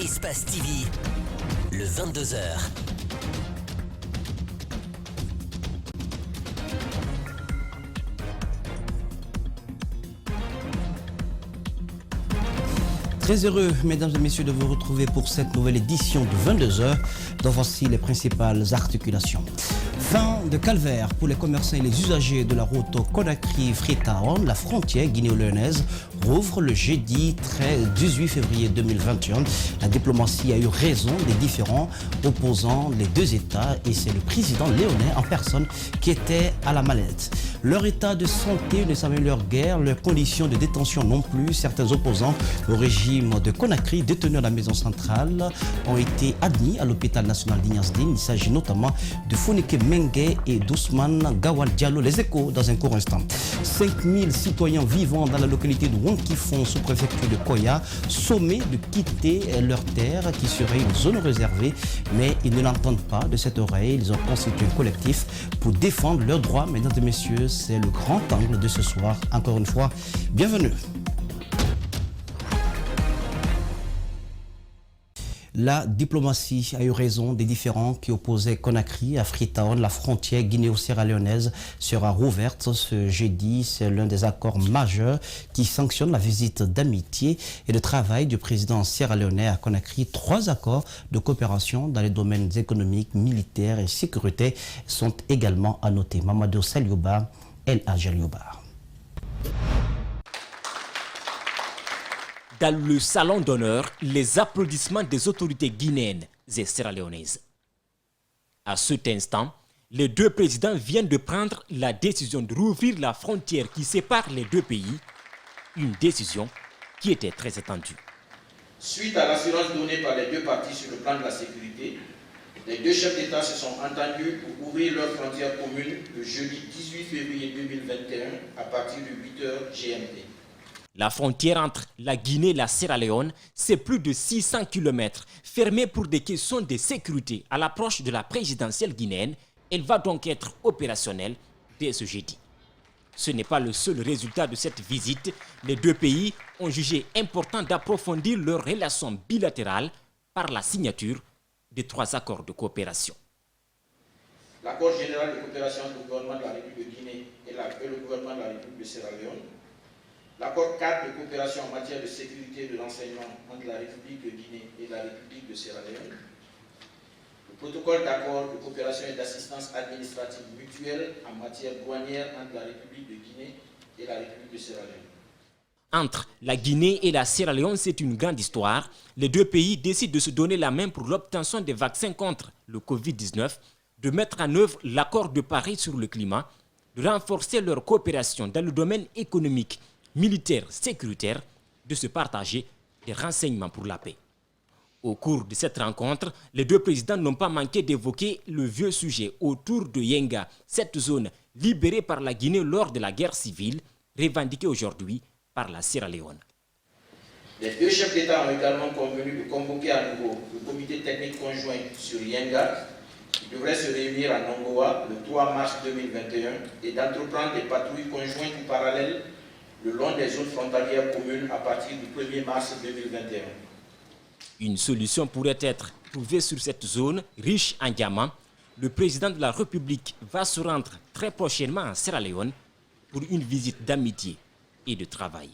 Espace TV, le 22h. Très heureux, mesdames et messieurs, de vous retrouver pour cette nouvelle édition de 22h, dont voici les principales articulations. Fin de calvaire pour les commerçants et les usagers de la route Conakry-Freetown. La frontière guinéo-léonaise rouvre le jeudi 18 février 2021. La diplomatie a eu raison des différends opposant les deux États et c'est le président léonais en personne qui était à la mallette. Leur état de santé ne s'améliore guère, leurs conditions de détention non plus. Certains opposants au régime de Conakry, détenus à la maison centrale, ont été admis à l'hôpital national d'Ignasdine. Il s'agit notamment de Founike Mengue et d'Ousmane Gawal Diallo. Les échos dans un court instant. 5000 citoyens vivant dans la localité de Wonkifon, sous-préfecture de Koya, sommés de quitter leur terre qui serait une zone réservée, mais ils ne l'entendent pas de cette oreille. Ils ont constitué un collectif pour défendre leurs droits. Mesdames et messieurs, c'est le grand angle de ce soir. Encore une fois, bienvenue. La diplomatie a eu raison des différends qui opposaient Conakry à Freetown. La frontière guinéo-sierra-léonaise sera rouverte ce jeudi. C'est l'un des accords majeurs qui sanctionne la visite d'amitié et de travail du président sierra-léonais à Conakry. 3 accords de coopération dans les domaines économiques, militaires et sécuritaires sont également à noter. Mamadou Salioba, El Ajalioba. Dans le salon d'honneur, les applaudissements des autorités guinéennes et sierra-léonaises. À cet instant, les deux présidents viennent de prendre la décision de rouvrir la frontière qui sépare les deux pays, une décision qui était très attendue. Suite à l'assurance donnée par les deux parties sur le plan de la sécurité, les deux chefs d'État se sont entendus pour ouvrir leur frontière commune le jeudi 18 février 2021 à partir de 8h GMT. La frontière entre la Guinée et la Sierra Leone, c'est plus de 600 km, fermée pour des questions de sécurité. À l'approche de la présidentielle guinéenne, elle va donc être opérationnelle dès ce jeudi. Ce n'est pas le seul résultat de cette visite. Les deux pays ont jugé important d'approfondir leurs relations bilatérales par la signature de 3 accords de coopération. L'accord général de coopération entre le gouvernement de la République de Guinée et le gouvernement de la République de Sierra Leone. L'accord cadre de coopération en matière de sécurité et de renseignement entre la République de Guinée et la République de Sierra Leone. Le protocole d'accord de coopération et d'assistance administrative mutuelle en matière douanière entre la République de Guinée et la République de Sierra Leone. Entre la Guinée et la Sierra Leone, c'est une grande histoire. Les deux pays décident de se donner la main pour l'obtention des vaccins contre le Covid-19, de mettre en œuvre l'accord de Paris sur le climat, de renforcer leur coopération dans le domaine économique, militaire, sécuritaire, de se partager des renseignements pour la paix. Au cours de cette rencontre, les deux présidents n'ont pas manqué d'évoquer le vieux sujet autour de Yenga, cette zone libérée par la Guinée lors de la guerre civile, revendiquée aujourd'hui par la Sierra Leone. Les deux chefs d'État ont également convenu de convoquer à nouveau le comité technique conjoint sur Yenga, qui devrait se réunir à Nongoa le 3 mars 2021 et d'entreprendre des patrouilles conjointes ou parallèles le long des zones frontalières communes à partir du 1er mars 2021. Une solution pourrait être trouvée sur cette zone riche en diamants. Le président de la République va se rendre très prochainement à Sierra Leone pour une visite d'amitié et de travail.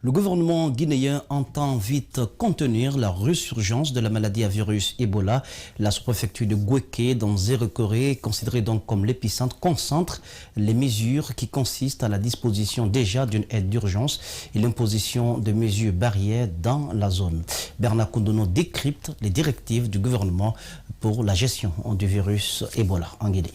Le gouvernement guinéen entend vite contenir la résurgence de la maladie à virus Ebola. La sous-préfecture de Gouéké, dans Zérekoré, considérée donc comme l'épicentre, concentre les mesures qui consistent à la disposition déjà d'une aide d'urgence et l'imposition de mesures barrières dans la zone. Bernard Koundono décrypte les directives du gouvernement pour la gestion du virus Ebola en Guinée.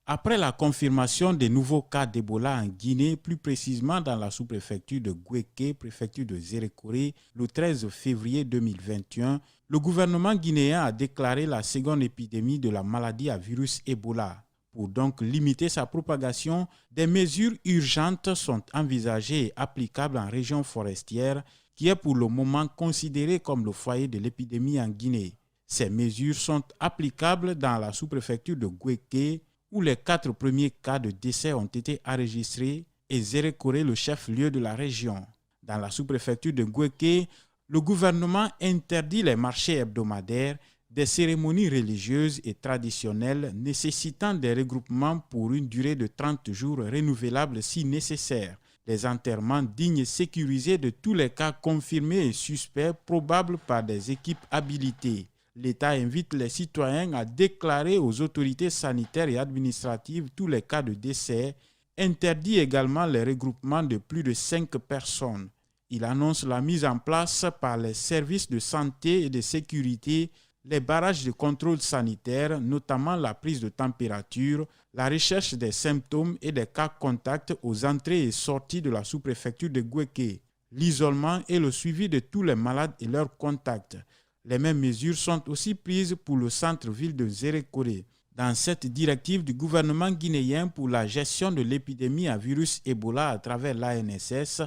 Après la confirmation des nouveaux cas d'Ebola en Guinée, plus précisément dans la sous-préfecture de Gouéké, préfecture de Zérekoré, le 13 février 2021, le gouvernement guinéen a déclaré la seconde épidémie de la maladie à virus Ebola. Pour donc limiter sa propagation, des mesures urgentes sont envisagées et applicables en région forestière, qui est pour le moment considérée comme le foyer de l'épidémie en Guinée. Ces mesures sont applicables dans la sous-préfecture de Gouéké, où les 4 premiers cas de décès ont été enregistrés, et Zérékoré, le chef-lieu de la région. Dans la sous-préfecture de Gouéké, le gouvernement interdit les marchés hebdomadaires, des cérémonies religieuses et traditionnelles nécessitant des regroupements pour une durée de 30 jours renouvelables si nécessaire. Les enterrements dignes et sécurisés de tous les cas confirmés et suspects probables par des équipes habilitées. L'État invite les citoyens à déclarer aux autorités sanitaires et administratives tous les cas de décès, interdit également les regroupements de plus de 5 personnes. Il annonce la mise en place par les services de santé et de sécurité les barrages de contrôle sanitaire, notamment la prise de température, la recherche des symptômes et des cas contacts aux entrées et sorties de la sous-préfecture de Gouéké, l'isolement et le suivi de tous les malades et leurs contacts. Les mêmes mesures sont aussi prises pour le centre-ville de Zérékoré. Dans cette directive du gouvernement guinéen pour la gestion de l'épidémie à virus Ebola à travers l'ANSS,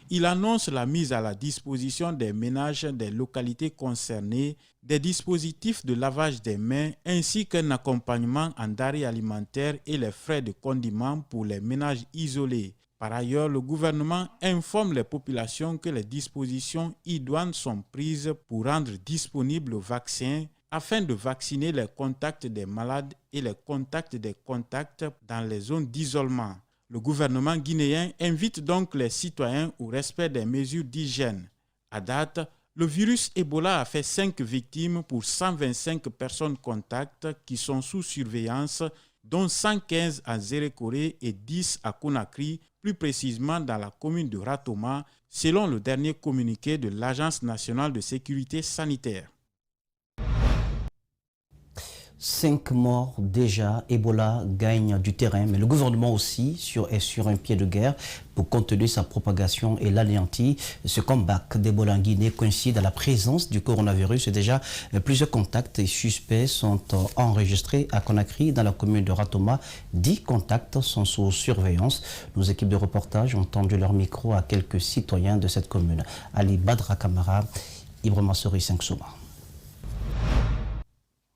il annonce la mise à la disposition des ménages des localités concernées des dispositifs de lavage des mains ainsi qu'un accompagnement en denrées alimentaires et les frais de condiments pour les ménages isolés. Par ailleurs, le gouvernement informe les populations que les dispositions idoines sont prises pour rendre disponible le vaccin afin de vacciner les contacts des malades et les contacts des contacts dans les zones d'isolement. Le gouvernement guinéen invite donc les citoyens au respect des mesures d'hygiène. À date, le virus Ebola a fait 5 victimes pour 125 personnes contacts qui sont sous surveillance, dont 115 à Zérékoré et 10 à Conakry, plus précisément dans la commune de Ratoma, selon le dernier communiqué de l'Agence nationale de sécurité sanitaire. 5 morts déjà, Ebola gagne du terrain, mais le gouvernement aussi est sur un pied de guerre pour contenir sa propagation et l'anéantir. Ce combat d'Ebola en Guinée coïncide à la présence du coronavirus et déjà plusieurs contacts et suspects sont enregistrés à Conakry dans la commune de Ratoma. 10 contacts sont sous surveillance. Nos équipes de reportage ont tendu leur micro à quelques citoyens de cette commune. Ali Badra Kamara, Ibrahima Sori Sengsouma.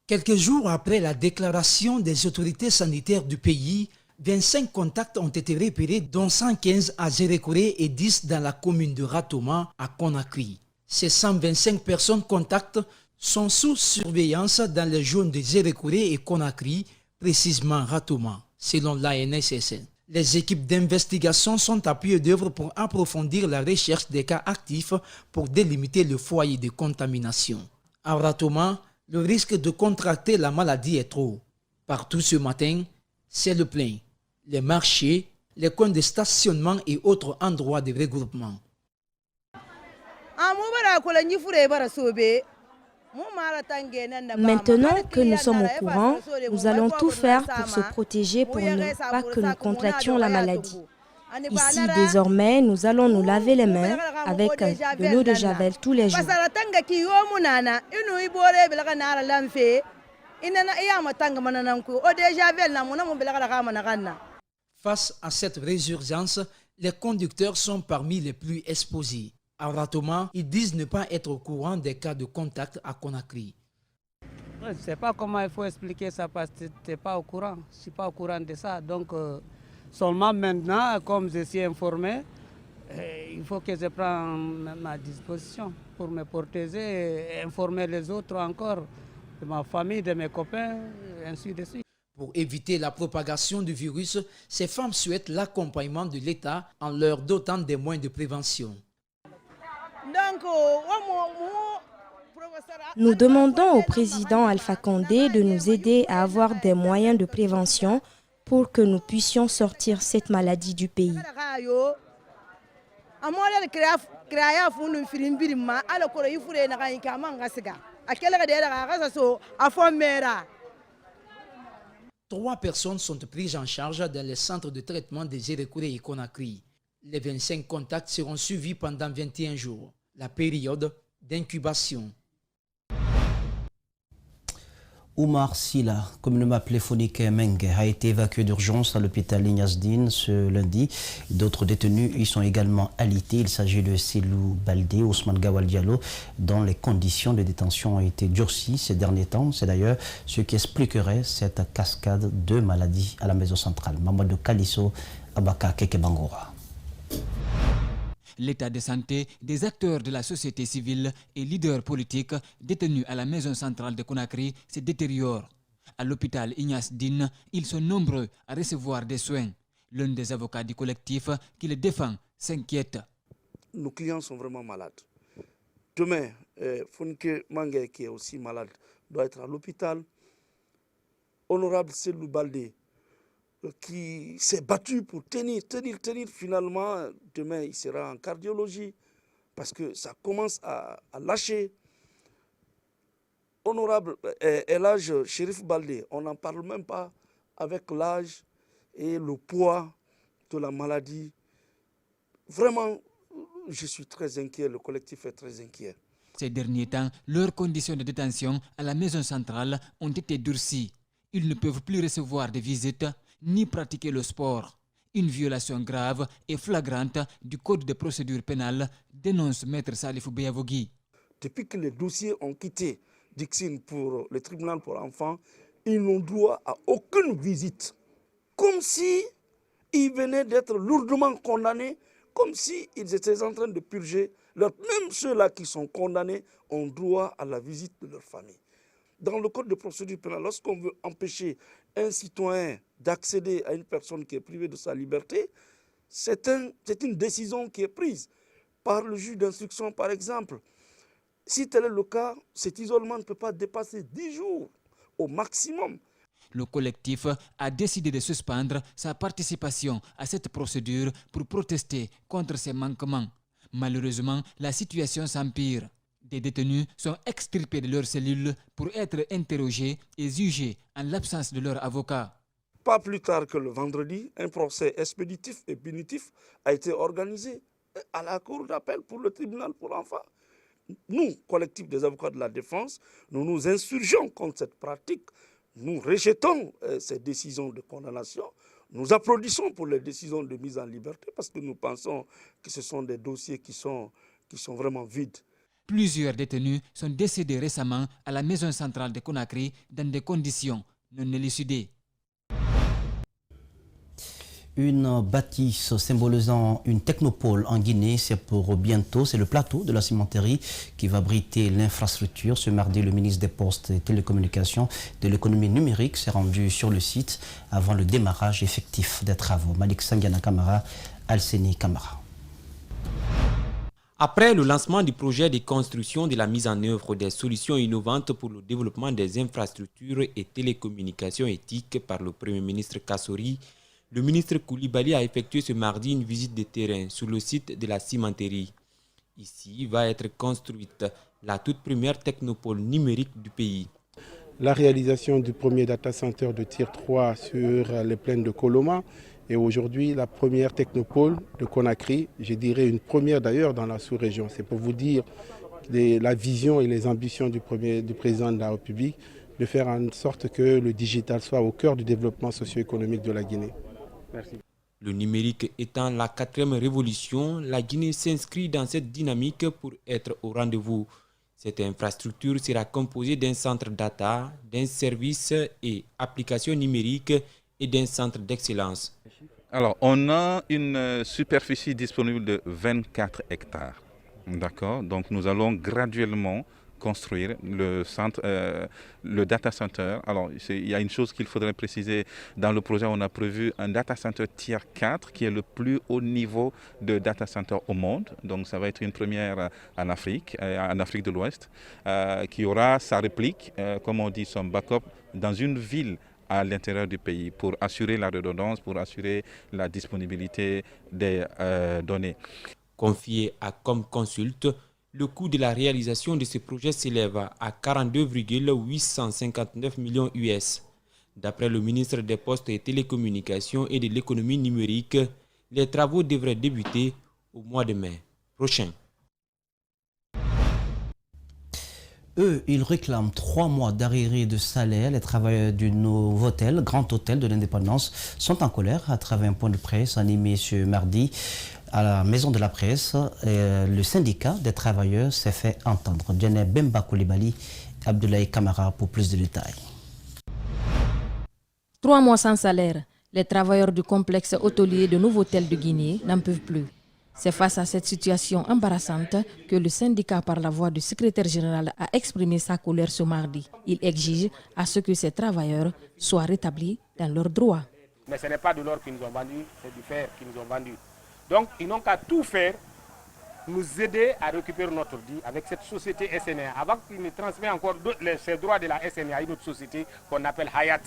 Quelques jours après la déclaration des autorités sanitaires du pays, 25 contacts ont été repérés, dont 115 à Zérékoré et 10 dans la commune de Ratoma à Conakry. Ces 125 personnes contacts sont sous surveillance dans les zones de Zérékoré et Conakry, précisément Ratoma, selon l'ANSS. Les équipes d'investigation sont à pied d'œuvre pour approfondir la recherche des cas actifs pour délimiter le foyer de contamination. À Ratoma, le risque de contracter la maladie est trop. Partout ce matin, c'est le plein. Les marchés, les coins de stationnement et autres endroits de regroupement. Maintenant que nous sommes au courant, nous allons tout faire pour se protéger pour ne pas que nous contractions la maladie. Ici, désormais, nous allons nous laver les mains avec de l'eau de Javel tous les jours. Face à cette résurgence, les conducteurs sont parmi les plus exposés. À Ratoma, ils disent ne pas être au courant des cas de contact à Conakry. Je ne sais pas comment il faut expliquer ça parce que tu n'es pas au courant. Je ne suis pas au courant de ça. Donc, seulement maintenant, comme je suis informé, il faut que je prenne ma disposition pour me protéger et informer les autres encore, de ma famille, de mes copains, et ainsi de suite. Pour éviter la propagation du virus, ces femmes souhaitent l'accompagnement de l'État en leur dotant des moyens de prévention. Nous demandons au président Alpha Condé de nous aider à avoir des moyens de prévention pour que nous puissions sortir cette maladie du pays. Trois personnes sont prises en charge dans les centres de traitement de Zérékoré et Conakry. Les 25 contacts seront suivis pendant 21 jours, la période d'incubation. Oumar Silla, communément appelé Phonique Menge, a été évacué d'urgence à l'hôpital Lignasdine ce lundi. D'autres détenus y sont également alités. Il s'agit de Selou Baldé, Ousmane Gawal Diallo, dont les conditions de détention ont été durcies ces derniers temps. C'est d'ailleurs ce qui expliquerait cette cascade de maladies à la maison centrale. Mamadou Kalisso, Abaka Keke Bangora. L'état de santé des acteurs de la société civile et leaders politiques détenus à la maison centrale de Conakry se détériore. À l'hôpital Ignace Dine, ils sont nombreux à recevoir des soins. L'un des avocats du collectif qui les défend s'inquiète. Nos clients sont vraiment malades. Demain, Fonke Mangé, qui est aussi malade, doit être à l'hôpital. Honorable Selou Baldé, qui s'est battu pour tenir. Finalement, demain, il sera en cardiologie parce que ça commence à lâcher. Honorable Elhadj Chérif Baldé, on n'en parle même pas avec l'âge et le poids de la maladie. Vraiment, je suis très inquiet, le collectif est très inquiet. Ces derniers temps, leurs conditions de détention à la maison centrale ont été durcies. Ils ne peuvent plus recevoir des visites ni pratiquer le sport. Une violation grave et flagrante du Code de procédure pénale, dénonce Maître Salifou Beyavogui. Depuis que les dossiers ont quitté Dixine pour le tribunal pour enfants, ils n'ont droit à aucune visite. Comme si ils venaient d'être lourdement condamnés, comme s'ils étaient en train de purger. Même ceux-là qui sont condamnés ont droit à la visite de leur famille. Dans le Code de procédure pénale, lorsqu'on veut empêcher un citoyen d'accéder à une personne qui est privée de sa liberté, c'est une décision qui est prise par le juge d'instruction, par exemple. Si tel est le cas, cet isolement ne peut pas dépasser 10 jours au maximum. Le collectif a décidé de suspendre sa participation à cette procédure pour protester contre ces manquements. Malheureusement, la situation s'empire. Des détenus sont extirpés de leurs cellules pour être interrogés et jugés en l'absence de leur avocat. Pas plus tard que le vendredi, un procès expéditif et punitif a été organisé à la cour d'appel pour le tribunal pour enfants. Nous, collectif des avocats de la défense, nous nous insurgeons contre cette pratique. Nous rejetons ces décisions de condamnation. Nous applaudissons pour les décisions de mise en liberté parce que nous pensons que ce sont des dossiers qui sont vraiment vides. Plusieurs détenus sont décédés récemment à la maison centrale de Conakry dans des conditions non élucidées. Une bâtisse symbolisant une technopole en Guinée, c'est pour bientôt. C'est le plateau de la cimenterie qui va abriter l'infrastructure. Ce mardi, le ministre des Postes et Télécommunications de l'économie numérique s'est rendu sur le site avant le démarrage effectif des travaux. Malik Sangiana Kamara, Alseni Kamara. Après le lancement du projet de construction de la mise en œuvre des solutions innovantes pour le développement des infrastructures et télécommunications éthiques par le Premier ministre Kassori, le ministre Koulibaly a effectué ce mardi une visite de terrain sur le site de la cimenterie. Ici va être construite la toute première technopole numérique du pays. La réalisation du premier data center de Tier 3 sur les plaines de Koloma et aujourd'hui la première technopole de Conakry, je dirais une première d'ailleurs dans la sous-région. C'est pour vous dire la vision et les ambitions du président de la République de faire en sorte que le digital soit au cœur du développement socio-économique de la Guinée. Merci. Le numérique étant la 4e révolution, la Guinée s'inscrit dans cette dynamique pour être au rendez-vous. Cette infrastructure sera composée d'un centre data, d'un service et applications numériques et d'un centre d'excellence. Alors, on a une superficie disponible de 24 hectares. D'accord. Donc, nous allons graduellement construire le centre, le data center. Alors, il y a une chose qu'il faudrait préciser. Dans le projet, on a prévu un data center tier 4 qui est le plus haut niveau de data center au monde. Donc, ça va être une première en Afrique de l'Ouest, qui aura sa réplique, comme on dit, son backup dans une ville à l'intérieur du pays pour assurer la redondance, pour assurer la disponibilité des données. Confié à Comconsult, le coût de la réalisation de ce projet s'élève à 42,859 millions US. D'après le ministre des Postes et Télécommunications et de l'économie numérique, les travaux devraient débuter au mois de mai prochain. Eux, ils réclament 3 mois d'arriérés de salaire. Les travailleurs du nouveau hôtel, Grand Hôtel de l'Indépendance, sont en colère à travers un point de presse animé ce mardi à la Maison de la Presse. Le syndicat des travailleurs s'est fait entendre. Djene Bemba Koulibaly, Abdoulaye Kamara pour plus de détails. 3 mois sans salaire. Les travailleurs du complexe hôtelier de Nouveau Hôtel de Guinée n'en peuvent plus. C'est face à cette situation embarrassante que le syndicat, par la voix du secrétaire général, a exprimé sa colère ce mardi. Il exige à ce que ces travailleurs soient rétablis dans leurs droits. Mais ce n'est pas de l'or qu'ils nous ont vendu, c'est du fer qu'ils nous ont vendu. Donc ils n'ont qu'à tout faire, nous aider à récupérer notre dit avec cette société SNA, avant qu'ils ne transmettent encore ces droits de la SNA à une autre société qu'on appelle Hayat.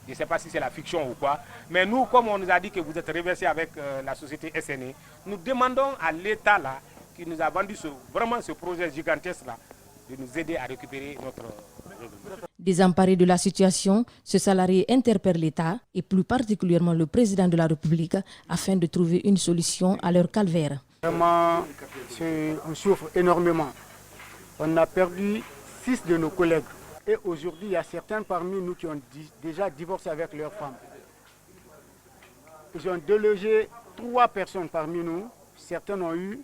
Je ne sais pas si c'est la fiction ou quoi, mais nous, comme on nous a dit que vous êtes reversés avec la société SNA, nous demandons à l'État là, qui nous a vendu vraiment ce projet gigantesque là, de nous aider à récupérer notre revenu. Désemparé de la situation, ce salarié interpelle l'État et plus particulièrement le président de la République afin de trouver une solution à leur calvaire. Vraiment, on souffre énormément. On a perdu 6 de nos collègues. Et aujourd'hui, il y a certains parmi nous qui ont déjà divorcé avec leurs femmes. Ils ont délogé 3 personnes parmi nous. Certains ont eu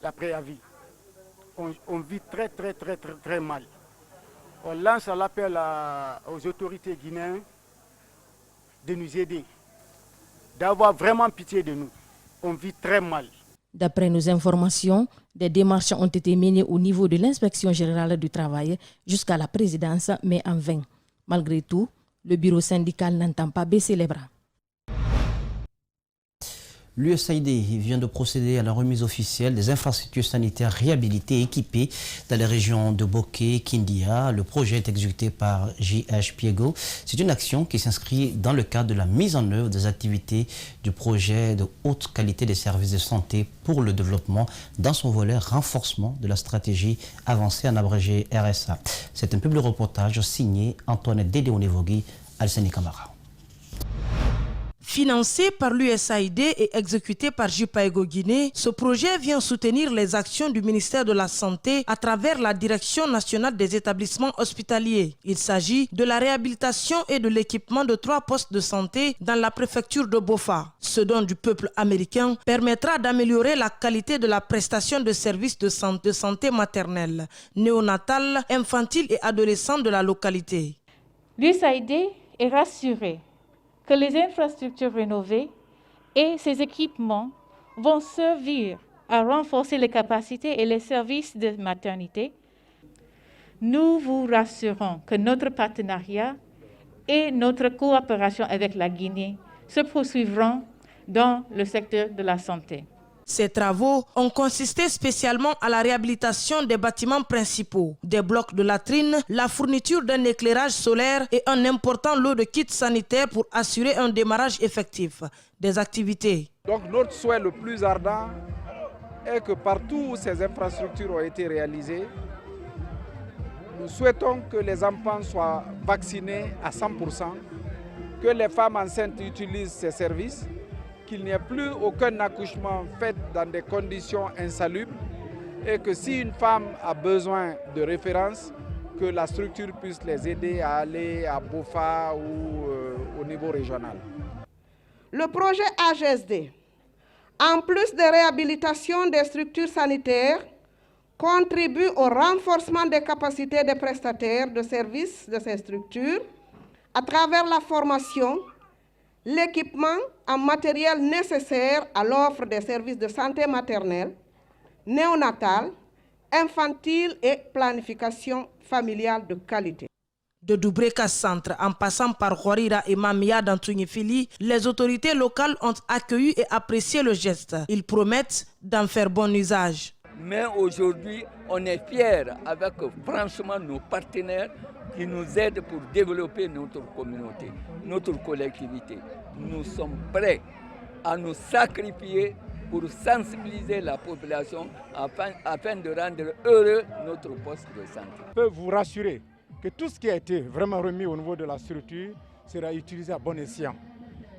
la préavis. On vit très mal. On lance l'appel aux autorités guinéennes de nous aider, d'avoir vraiment pitié de nous. On vit très mal. D'après nos informations, des démarches ont été menées au niveau de l'inspection générale du travail jusqu'à la présidence, mais en vain. Malgré tout, le bureau syndical n'entend pas baisser les bras. L'USAID vient de procéder à la remise officielle des infrastructures sanitaires réhabilitées et équipées dans les régions de Boké et Kindia. Le projet est exécuté par J.H. Piego. C'est une action qui s'inscrit dans le cadre de la mise en œuvre des activités du projet de haute qualité des services de santé pour le développement dans son volet renforcement de la stratégie avancée en abrégé RSA. C'est un public reportage signé Antoine Dédéonevogui, Alseni Kamara. Financé par l'USAID et exécuté par JPAEGO Guinée, ce projet vient soutenir les actions du ministère de la Santé à travers la Direction nationale des établissements hospitaliers. Il s'agit de la réhabilitation et de l'équipement de 3 postes de santé dans la préfecture de Bofa. Ce don du peuple américain permettra d'améliorer la qualité de la prestation de services de santé maternelle, néonatale, infantile et adolescente de la localité. L'USAID est rassuré que les infrastructures rénovées et ces équipements vont servir à renforcer les capacités et les services de maternité. Nous vous rassurons que notre partenariat et notre coopération avec la Guinée se poursuivront dans le secteur de la santé. Ces travaux ont consisté spécialement à la réhabilitation des bâtiments principaux, des blocs de latrines, la fourniture d'un éclairage solaire et un important lot de kits sanitaires pour assurer un démarrage effectif des activités. Donc notre souhait le plus ardent est que partout où ces infrastructures ont été réalisées, nous souhaitons que les enfants soient vaccinés à 100%, que les femmes enceintes utilisent ces services, qu'il n'y ait plus aucun accouchement fait dans des conditions insalubres et que si une femme a besoin de référence, que la structure puisse les aider à aller à Bofa ou au niveau régional. Le projet AGSD, en plus de réhabilitation des structures sanitaires, contribue au renforcement des capacités des prestataires de services de ces structures à travers la formation, l'équipement en matériel nécessaire à l'offre des services de santé maternelle, néonatale, infantile et planification familiale de qualité. De Doubreka Centre, en passant par Khorira et Mamia dans Tuniefili, les autorités locales ont accueilli et apprécié le geste. Ils promettent d'en faire bon usage. Mais aujourd'hui, on est fiers avec franchement nos partenaires qui nous aident pour développer notre communauté, notre collectivité. Nous sommes prêts à nous sacrifier pour sensibiliser la population afin de rendre heureux notre poste de santé. Je peux vous rassurer que tout ce qui a été vraiment remis au niveau de la structure sera utilisé à bon escient.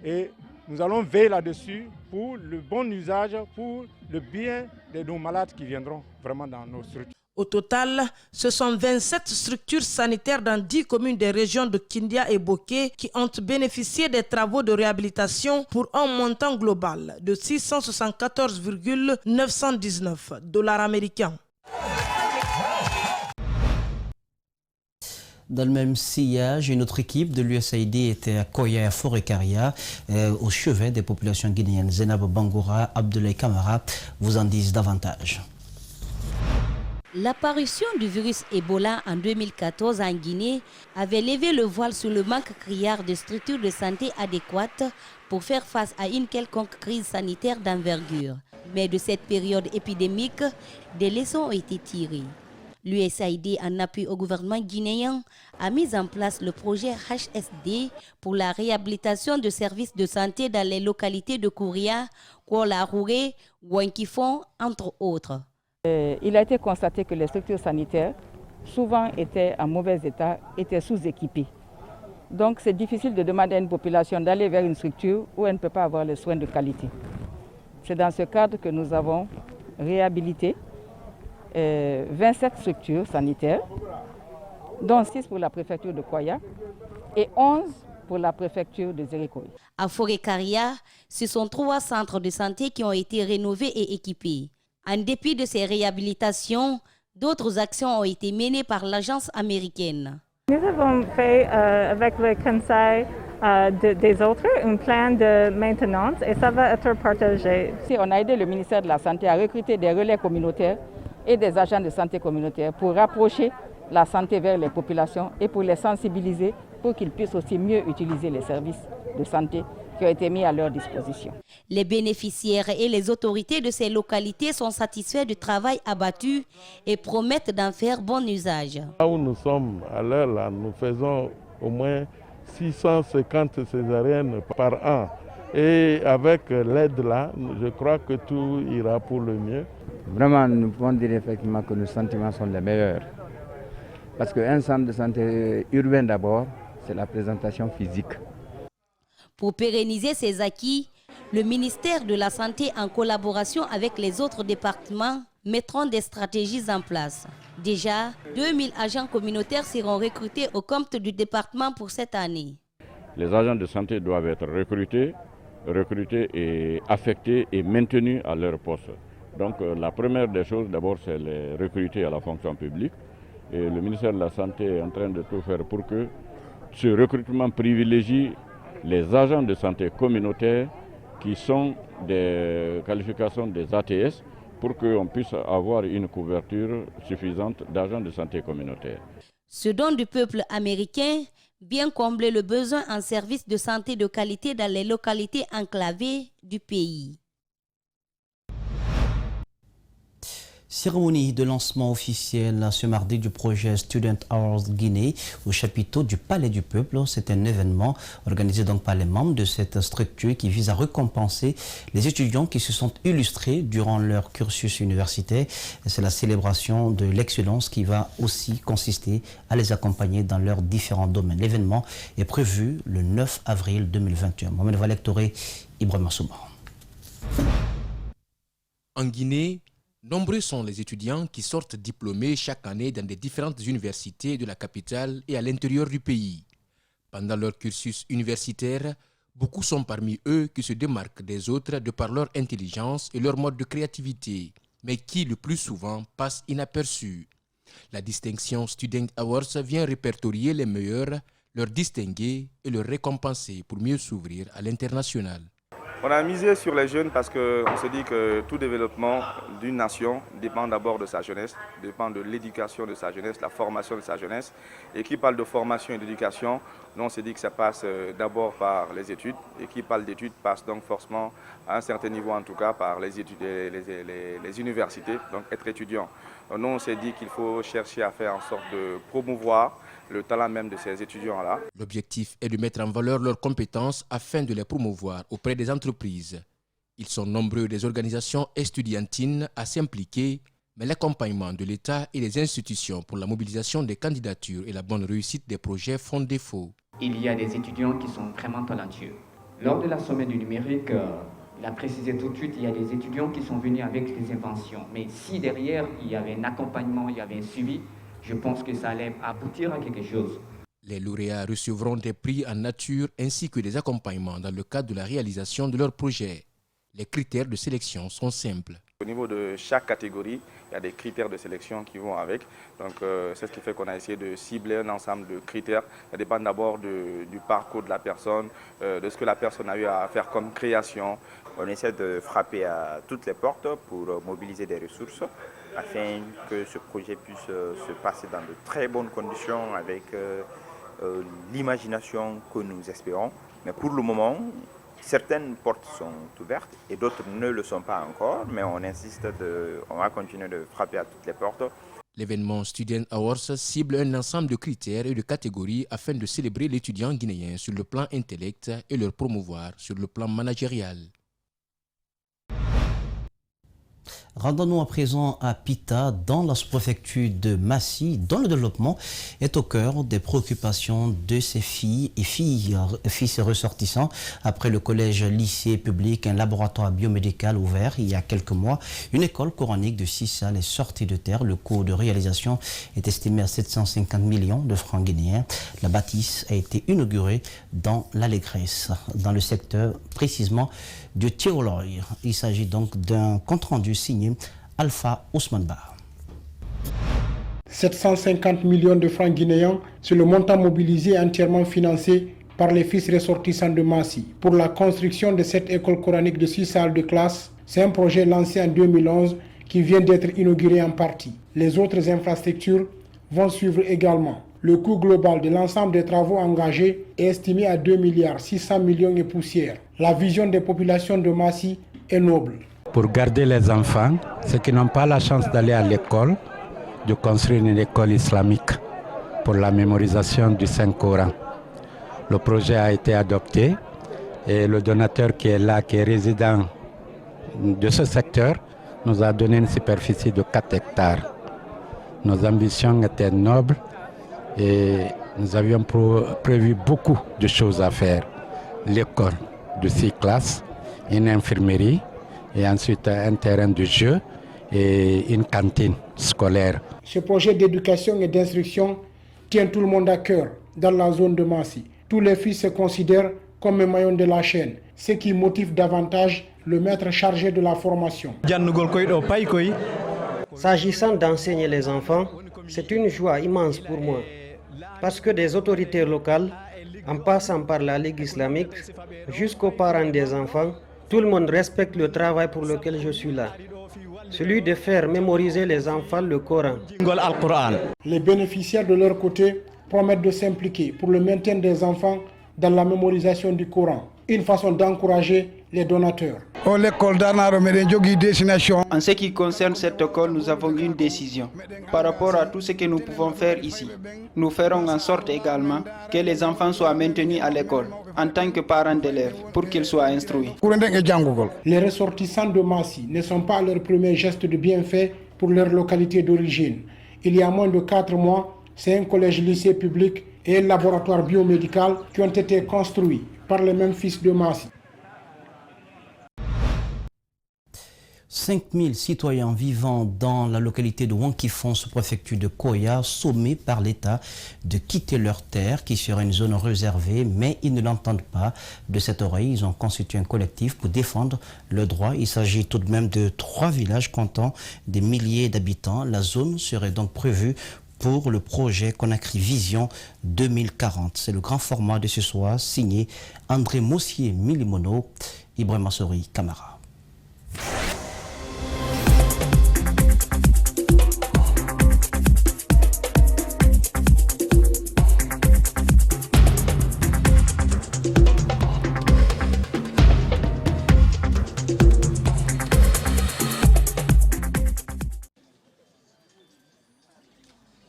Et nous allons veiller là-dessus pour le bon usage, pour le bien de nos malades qui viendront vraiment dans nos structures. Au total, ce sont 27 structures sanitaires dans 10 communes des régions de Kindia et Boké qui ont bénéficié des travaux de réhabilitation pour un montant global de 674,919 $ américains. Dans le même sillage, une autre équipe de l'USAID était à Koya et à Forêt-Karia, au chevet des populations guinéennes. Zenab Bangoura, Abdoulaye Kamara vous en disent davantage. L'apparition du virus Ebola en 2014 en Guinée avait levé le voile sur le manque criard de structures de santé adéquates pour faire face à une quelconque crise sanitaire d'envergure. Mais de cette période épidémique, des leçons ont été tirées. L'USAID, en appui au gouvernement guinéen, a mis en place le projet HSD pour la réhabilitation de services de santé dans les localités de Kouria, Kouala-Rouré, Ouankifon, entre autres. Il a été constaté que les structures sanitaires, souvent étaient en mauvais état, étaient sous-équipées. Donc c'est difficile de demander à une population d'aller vers une structure où elle ne peut pas avoir les soins de qualité. C'est dans ce cadre que nous avons réhabilité 27 structures sanitaires, dont 6 pour la préfecture de Koya et 11 pour la préfecture de Zérékoye. À Forêt-Karia, ce sont 3 centres de santé qui ont été rénovés et équipés. En dépit de ces réhabilitations, d'autres actions ont été menées par l'agence américaine. Nous avons fait avec le conseil des autres un plan de maintenance et ça va être partagé. On a aidé le ministère de la Santé à recruter des relais communautaires et des agents de santé communautaire pour rapprocher la santé vers les populations et pour les sensibiliser pour qu'ils puissent aussi mieux utiliser les services de santé qui ont été mis à leur disposition. Les bénéficiaires et les autorités de ces localités sont satisfaits du travail abattu et promettent d'en faire bon usage. Là où nous sommes à l'heure, là, nous faisons au moins 650 césariennes par an. Et avec l'aide là, je crois que tout ira pour le mieux. Vraiment, nous pouvons dire effectivement que nos sentiments sont les meilleurs. Parce qu'un centre de santé urbain d'abord, c'est la présentation physique. Pour pérenniser ces acquis, le ministère de la Santé, en collaboration avec les autres départements, mettront des stratégies en place. Déjà, 2000 agents communautaires seront recrutés au compte du département pour cette année. Les agents de santé doivent être recrutés et affectés et maintenus à leur poste. Donc la première des choses, d'abord, c'est les recruter à la fonction publique. Et le ministère de la Santé est en train de tout faire pour que ce recrutement privilégie les agents de santé communautaires qui sont des qualifications des ATS pour qu'on puisse avoir une couverture suffisante d'agents de santé communautaires. Ce don du peuple américain vient combler le besoin en services de santé de qualité dans les localités enclavées du pays. Cérémonie de lancement officiel ce mardi du projet Student Hours Guinée au chapiteau du Palais du Peuple. C'est un événement organisé donc par les membres de cette structure qui vise à récompenser les étudiants qui se sont illustrés durant leur cursus universitaire. C'est la célébration de l'excellence qui va aussi consister à les accompagner dans leurs différents domaines. L'événement est prévu le 9 avril 2021. Mohamed Valek Touré, Ibrahim Souba. En Guinée, nombreux sont les étudiants qui sortent diplômés chaque année dans des différentes universités de la capitale et à l'intérieur du pays. Pendant leur cursus universitaire, beaucoup sont parmi eux qui se démarquent des autres de par leur intelligence et leur mode de créativité, mais qui le plus souvent passent inaperçus. La distinction Student Awards vient répertorier les meilleurs, leur distinguer et leur récompenser pour mieux s'ouvrir à l'international. On a misé sur les jeunes parce qu'on se dit que tout développement d'une nation dépend d'abord de sa jeunesse, dépend de l'éducation de sa jeunesse, la formation de sa jeunesse. Et qui parle de formation et d'éducation, nous on se dit que ça passe d'abord par les études. Et qui parle d'études passe donc forcément, à un certain niveau en tout cas, par les études, les universités, donc être étudiant. Donc nous on s'est dit qu'il faut chercher à faire en sorte de promouvoir le talent même de ces étudiants-là. L'objectif est de mettre en valeur leurs compétences afin de les promouvoir auprès des entreprises. Ils sont nombreux des organisations estudiantines à s'impliquer, mais l'accompagnement de l'État et des institutions pour la mobilisation des candidatures et la bonne réussite des projets font défaut. Il y a des étudiants qui sont vraiment talentueux. Lors de la semaine du numérique, il a précisé tout de suite, il y a des étudiants qui sont venus avec des inventions. Mais si derrière, il y avait un accompagnement, il y avait un suivi, je pense que ça allait aboutir à quelque chose. Les lauréats recevront des prix en nature ainsi que des accompagnements dans le cadre de la réalisation de leurs projets. Les critères de sélection sont simples. Au niveau de chaque catégorie, il y a des critères de sélection qui vont avec. Donc c'est ce qui fait qu'on a essayé de cibler un ensemble de critères. Ça dépend d'abord du parcours de la personne, de ce que la personne a eu à faire comme création. On essaie de frapper à toutes les portes pour mobiliser des ressources afin que ce projet puisse se passer dans de très bonnes conditions avec l'imagination que nous espérons. Mais pour le moment, certaines portes sont ouvertes et d'autres ne le sont pas encore, mais on insiste, on va continuer de frapper à toutes les portes. L'événement Student Awards cible un ensemble de critères et de catégories afin de célébrer l'étudiant guinéen sur le plan intellect et le promouvoir sur le plan managérial. Rendons-nous à présent à Pita, dans la sous-préfecture de Massy, dont le développement est au cœur des préoccupations de ses filles et fils ressortissants. Après le collège-lycée public, un laboratoire biomédical ouvert il y a quelques mois, une école coranique de 6 salles est sortie de terre. Le coût de réalisation est estimé à 750 millions de francs guinéens. La bâtisse a été inaugurée dans l'Allégresse, dans le secteur précisément de Théoloy. Il s'agit donc d'un compte-rendu signé Alpha Ousmane Ba. 750 millions de francs guinéens, c'est le montant mobilisé entièrement financé par les fils ressortissants de Massy pour la construction de cette école coranique de 6 salles de classe. C'est un projet lancé en 2011 qui vient d'être inauguré en partie. Les autres infrastructures vont suivre également. Le coût global de l'ensemble des travaux engagés est estimé à 2 milliards 600 millions et poussières. La vision des populations de Massy est noble. Pour garder les enfants, ceux qui n'ont pas la chance d'aller à l'école, de construire une école islamique pour la mémorisation du Saint-Coran. Le projet a été adopté et le donateur qui est là, qui est résident de ce secteur, nous a donné une superficie de 4 hectares. Nos ambitions étaient nobles et nous avions prévu beaucoup de choses à faire. L'école de 6 classes, une infirmerie et ensuite un terrain de jeu et une cantine scolaire. Ce projet d'éducation et d'instruction tient tout le monde à cœur dans la zone de Massy. Tous les fils se considèrent comme un maillon de la chaîne, ce qui motive davantage le maître chargé de la formation. S'agissant d'enseigner les enfants, c'est une joie immense pour moi, parce que des autorités locales, en passant par la Ligue islamique, jusqu'aux parents des enfants, tout le monde respecte le travail pour lequel je suis là. Celui de faire mémoriser les enfants le Coran. Les bénéficiaires de leur côté promettent de s'impliquer pour le maintien des enfants dans la mémorisation du Coran. Une façon d'encourager les donateurs. En ce qui concerne cette école, nous avons une décision. Par rapport à tout ce que nous pouvons faire ici, nous ferons en sorte également que les enfants soient maintenus à l'école en tant que parents d'élèves pour qu'ils soient instruits. Les ressortissants de Massy ne sont pas à leur premier geste de bienfait pour leur localité d'origine. Il y a moins de 4 mois, c'est un collège-lycée public et un laboratoire biomédical qui ont été construits par les mêmes fils de Massy. 5000 citoyens vivant dans la localité de Wankifon, sous-préfecture de Koya, sommés par l'État de quitter leur terre qui serait une zone réservée, mais ils ne l'entendent pas. De cette oreille, ils ont constitué un collectif pour défendre leurs droits. Il s'agit tout de même de 3 villages comptant des milliers d'habitants. La zone serait donc prévue pour le projet Conakry Vision 2040. C'est le grand format de ce soir, signé André Mossier-Milimono, Ibrahim Assori Camara.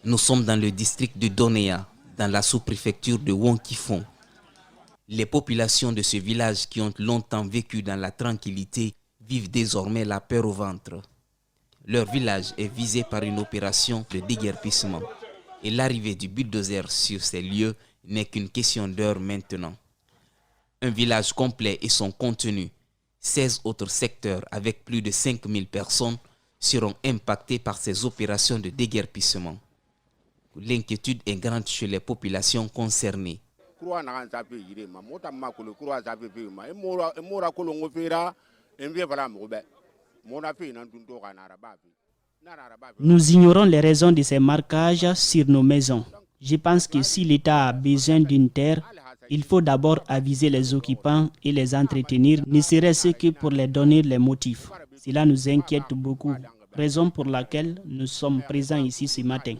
Nous sommes dans le district de Donéa, dans la sous-préfecture de Wankifon. Les populations de ce village qui ont longtemps vécu dans la tranquillité vivent désormais la peur au ventre. Leur village est visé par une opération de déguerpissement et l'arrivée du bulldozer sur ces lieux n'est qu'une question d'heure maintenant. Un village complet et son contenu, 16 autres secteurs avec plus de 5000 personnes seront impactés par ces opérations de déguerpissement. L'inquiétude est grande chez les populations concernées. Nous ignorons les raisons de ces marquages sur nos maisons. Je pense que si l'État a besoin d'une terre, il faut d'abord aviser les occupants et les entretenir, ne serait-ce que pour leur donner les motifs. Cela nous inquiète beaucoup, raison pour laquelle nous sommes présents ici ce matin.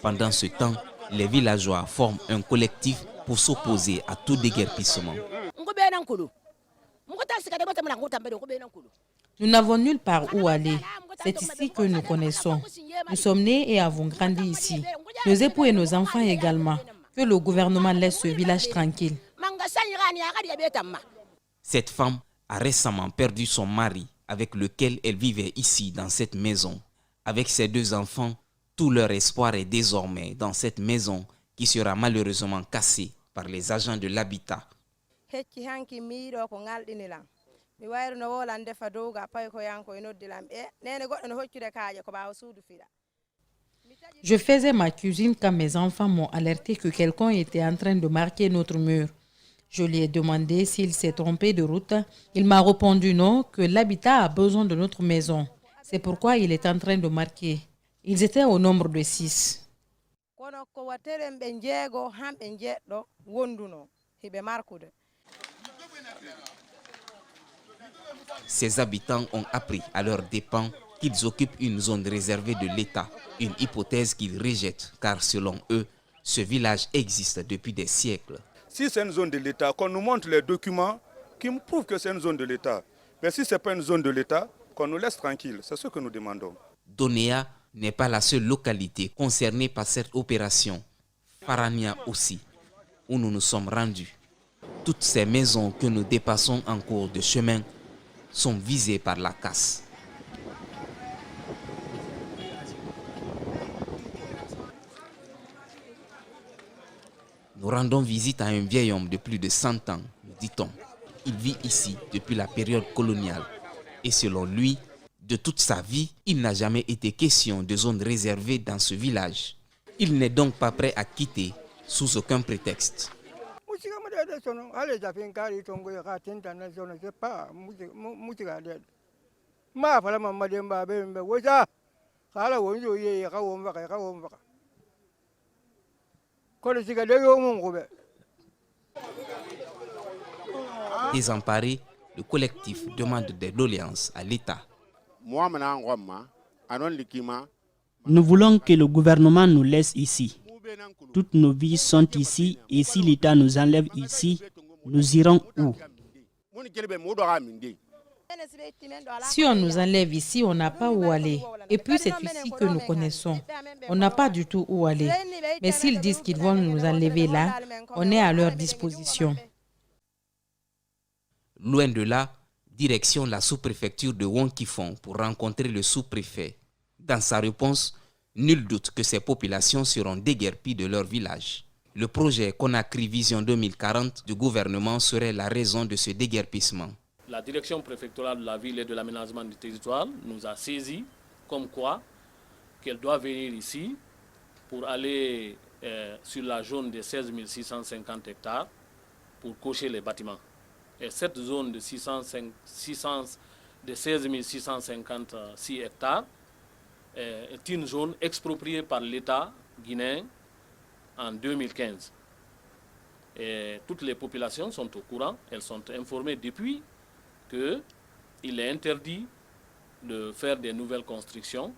Pendant ce temps, les villageois forment un collectif pour s'opposer à tout déguerpissement. Nous n'avons nulle part où aller. C'est ici que nous connaissons. Nous sommes nés et avons grandi ici. Nos époux et nos enfants également. Que le gouvernement laisse ce village tranquille. Cette femme a récemment perdu son mari avec lequel elle vivait ici dans cette maison. Avec ses 2 enfants, tout leur espoir est désormais dans cette maison qui sera malheureusement cassée par les agents de l'habitat. Je faisais ma cuisine quand mes enfants m'ont alerté que quelqu'un était en train de marquer notre mur. Je lui ai demandé s'il s'est trompé de route. Il m'a répondu non, que l'habitat a besoin de notre maison. C'est pourquoi il est en train de marquer. Ils étaient au nombre de 6. Ces habitants ont appris à leurs dépens qu'ils occupent une zone réservée de l'État, une hypothèse qu'ils rejettent car selon eux, ce village existe depuis des siècles. Si c'est une zone de l'État, qu'on nous montre les documents qui me prouvent que c'est une zone de l'État. Mais si ce n'est pas une zone de l'État, qu'on nous laisse tranquille, c'est ce que nous demandons. Donéa n'est pas la seule localité concernée par cette opération. Farania aussi, où nous nous sommes rendus. Toutes ces maisons que nous dépassons en cours de chemin sont visées par la casse. Nous rendons visite à un vieil homme de plus de 100 ans, nous dit-on. Il vit ici depuis la période coloniale. Et selon lui, de toute sa vie, il n'a jamais été question de zone réservée dans ce village. Il n'est donc pas prêt à quitter sous aucun prétexte. Désemparé, le collectif demande des doléances à l'État. Nous voulons que le gouvernement nous laisse ici. Toutes nos vies sont ici et si l'État nous enlève ici, nous irons où? Si on nous enlève ici, on n'a pas où aller. Et puis c'est ici que nous connaissons. On n'a pas du tout où aller. Mais s'ils disent qu'ils vont nous enlever là, on est à leur disposition. Loin de là, direction la sous-préfecture de Wonkifon pour rencontrer le sous-préfet. Dans sa réponse, nul doute que ces populations seront déguerpies de leur village. Le projet Conakry Vision 2040 du gouvernement serait la raison de ce déguerpissement. La direction préfectorale de la ville et de l'aménagement du territoire nous a saisi comme quoi qu'elle doit venir ici pour aller sur la zone de 16 650 hectares pour cocher les bâtiments. Et cette zone de 16 656 hectares est une zone expropriée par l'État guinéen en 2015. Et toutes les populations sont au courant, elles sont informées depuis qu'il est interdit de faire des nouvelles constructions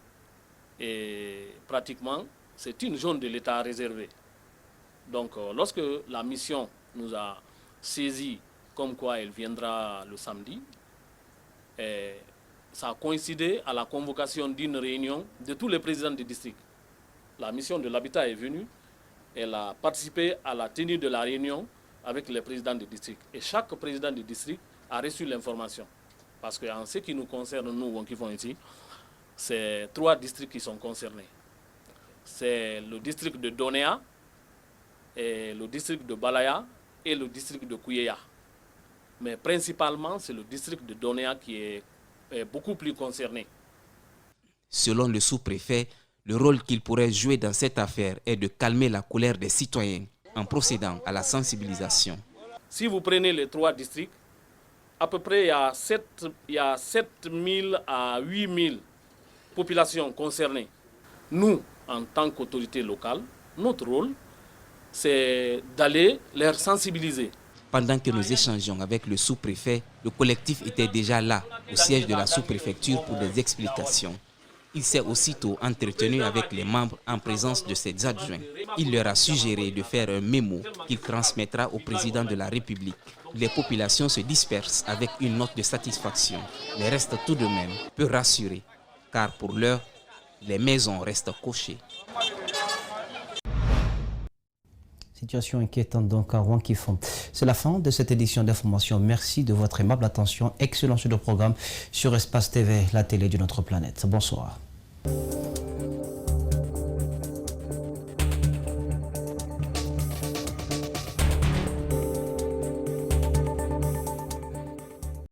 et pratiquement c'est une zone de l'État réservée. Donc lorsque la mission nous a saisi comme quoi elle viendra le samedi, ça a coïncidé à la convocation d'une réunion de tous les présidents des districts. La mission de l'habitat est venue, elle a participé à la tenue de la réunion avec les présidents des districts. Et chaque président du district a reçu l'information. Parce qu'en ce qui nous concerne, nous, qui vont ici, c'est 3 districts qui sont concernés. C'est le district de Donéa, et le district de Balaya et le district de Kouyeya. Mais principalement, c'est le district de Donéa qui est beaucoup plus concerné. Selon le sous-préfet, le rôle qu'il pourrait jouer dans cette affaire est de calmer la colère des citoyens en procédant à la sensibilisation. Si vous prenez les 3 districts, à peu près il y a 7 000 à 8 000 populations concernées. Nous, en tant qu'autorité locale, notre rôle, c'est d'aller les sensibiliser. Pendant que nous échangeons avec le sous-préfet, le collectif était déjà là, au siège de la sous-préfecture pour des explications. Il s'est aussitôt entretenu avec les membres en présence de ses adjoints. Il leur a suggéré de faire un mémo qu'il transmettra au président de la République. Les populations se dispersent avec une note de satisfaction, mais restent tout de même peu rassurées, car pour l'heure, les maisons restent cochées. Situation inquiétante donc à Ouankifon. C'est la fin de cette édition d'information. Merci de votre aimable attention. Excellent sur le programme sur Espace TV, la télé de notre planète. Bonsoir.